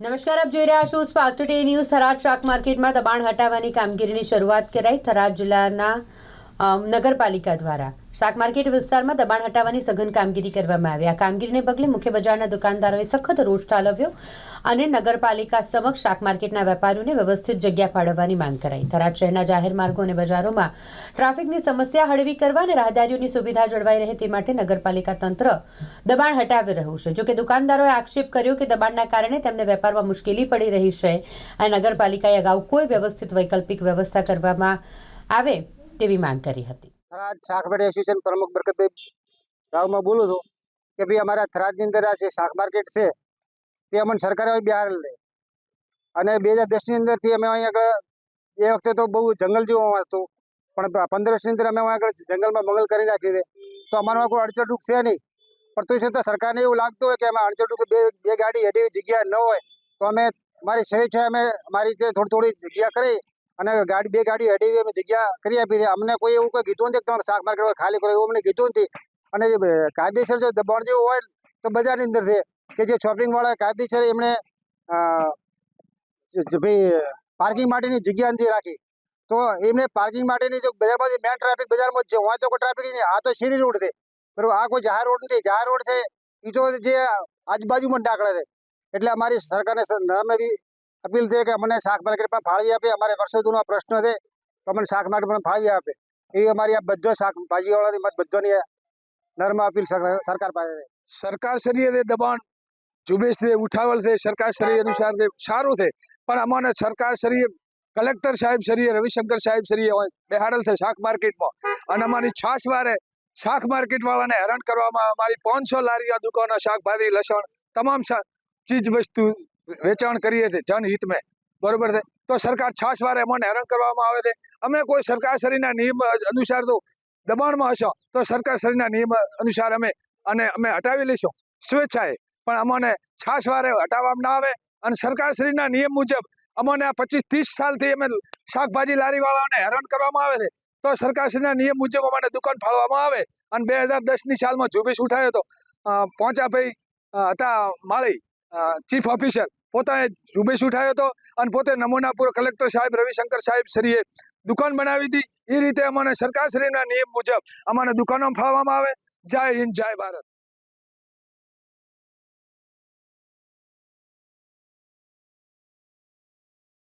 નમસ્કાર, આપ જોઈ રહ્યા છો સ્પાર્ક ટુડે ન્યૂઝ। થરાદ શાક માર્કેટમાં દબાણ હટાવવાની કામગીરીની શરૂઆત કરાઈ। થરાદ જિલ્લાના નગરપાલિકા દ્વારા શાક માર્કેટ વિસ્તારમાં દબાણ હટાવવાની સઘન કામગીરી કરવામાં આવી। આ કામગીરીને પગલે મુખ્ય બજારના દુકાનદારોએ સખત રોષ ઠાલવ્યો અને નગરપાલિકા સમક્ષ શાક માર્કેટના વેપારીઓને વ્યવસ્થિત જગ્યા ફાળવવાની માંગ કરાઈ। થરાદ શહેરના જાહેર માર્ગો અને બજારોમાં ટ્રાફિકની સમસ્યા હળવી કરવા અને રાહદારીઓની સુવિધા જળવાઈ રહે તે માટે નગરપાલિકા તંત્ર દબાણ હટાવી રહ્યું છે। જોકે દુકાનદારોએ આક્ષેપ કર્યો કે દબાણના કારણે તેમને વેપારમાં મુશ્કેલી પડી રહી છે અને નગરપાલિકાએ અગાઉ કોઈ વ્યવસ્થિત વૈકલ્પિક વ્યવસ્થા કરવામાં આવે તેવી માંગ કરી હતી। થરાદ શાકભાજી એસોસિએશન પ્રમુખ બરકતભાઈ રાવમાં બોલું છું કે ભાઈ અમારા થરાદની અંદર આ જે શાક માર્કેટ છે તે અમને સરકારે બહાર લે અને 2010ની અંદરથી અમે અહીં આગળ એ વખતે તો બહુ જંગલ જેવું હતું, પણ 15 વર્ષની અંદર અમે આગળ જંગલમાં મંગલ કરી નાખ્યું છે, તો અમારું કોઈ અડચણરૂપ છે નહીં। પણ તો છતાં સરકારને એવું લાગતું હોય કે અમે અડચણરૂપ બે ગાડી હેડી જગ્યા ન હોય તો અમે મારી સ્વેચ્છાએ અમે મારી રીતે થોડી જગ્યા કરી અને બે ગાડી હેડી અમે જગ્યા કરી આપી છે। અમને કોઈ એવું કોઈ કીધું નથી કે તમે શાક માર્કેટ ખાલી કરો, એવું અમને કીધું નથી। અને જે કાયદેસર જો દબાણ જેવું હોય તો બજારની અંદર છે કે જે શોપિંગવાળા કાયદેસર એમણે ભાઈ પાર્કિંગ માટેની જગ્યા નથી રાખી, તો એમને પાર્કિંગ માટેની જો બજારમાં મેન ટ્રાફિક બજારમાં જ હોય તો કોઈ ટ્રાફિક નહીં। આ તો શેરી રોડ છે બરાબર, આ કોઈ જાહેર રોડ નથી। જાહેર રોડ છે એ તો જે આજુબાજુમાં ડાકડા છે, એટલે અમારી સરકારને નમ્ર એવી અપીલ છે કે અમને શાક માર્કેટ પણ ફાળવી આપે। અમારે વર્ષો જૂનો પ્રશ્ન છે તો અમને શાક માર્કેટ પણ ફાળવી આપે એ અમારી આ બધો શાકભાજીવાળાની બધોની નર્મ અપીલ સરકાર પાસે છે। સરકારશ્રીએ દબાણ ઝુંબેશથી ઉઠાવેલ છે, સરકારશ્રી અનુસાર સારું છે, પણ અમારે સરકારશ્રીએ કલેક્ટર સાહેબ શ્રીએ રવિશંકર સાહેબ શ્રીએ બેહાડેલ છે શાક માર્કેટમાં, અને અમારી છાસવારે શાક માર્કેટ વાળાને હેરાન કરવામાં અમારી 500 લારીઓ દુકાનો શાકભાજી લસણ તમામ ચીજ વસ્તુ વેચાણ કરીએ છીએ જનહિતમાં, બરોબર છે। તો સરકાર છાસવારે અમને હેરાન કરવામાં આવે છે। અમે કોઈ સરકારશ્રીના નિયમ અનુસાર તો દબાણમાં હશો તો સરકારશ્રીના નિયમ અનુસાર અમે હટાવી લઈશું સ્વેચ્છાએ, પણ અમને છાસવારે હટાવવામાં ના આવે અને સરકારશ્રીના નિયમ મુજબ અમને આ 25-30 સાલથી અમે શાકભાજી લારીવાળાઓને હેરાન કરવામાં આવે છે, તો સરકારશ્રીના નિયમ મુજબ અમને દુકાન ફાળવવામાં આવે। અને 2010ની સાલમાં ઝુંબેશ ઉઠાયો હતો, પોંચાભાઈ હતા માળી ચીફ ઓફિસર, પોતાએ ઝુંબેશ ઉઠાયો હતો અને પોતે નમૂનાપુર કલેક્ટર સાહેબ રવિશંકર સાહેબ શ્રીએ દુકાન બનાવી હતી। એ રીતે અમને સરકારશ્રીના નિયમ મુજબ અમને દુકાનો ફાળવવામાં આવે। જય હિન્દ, જય ભારત।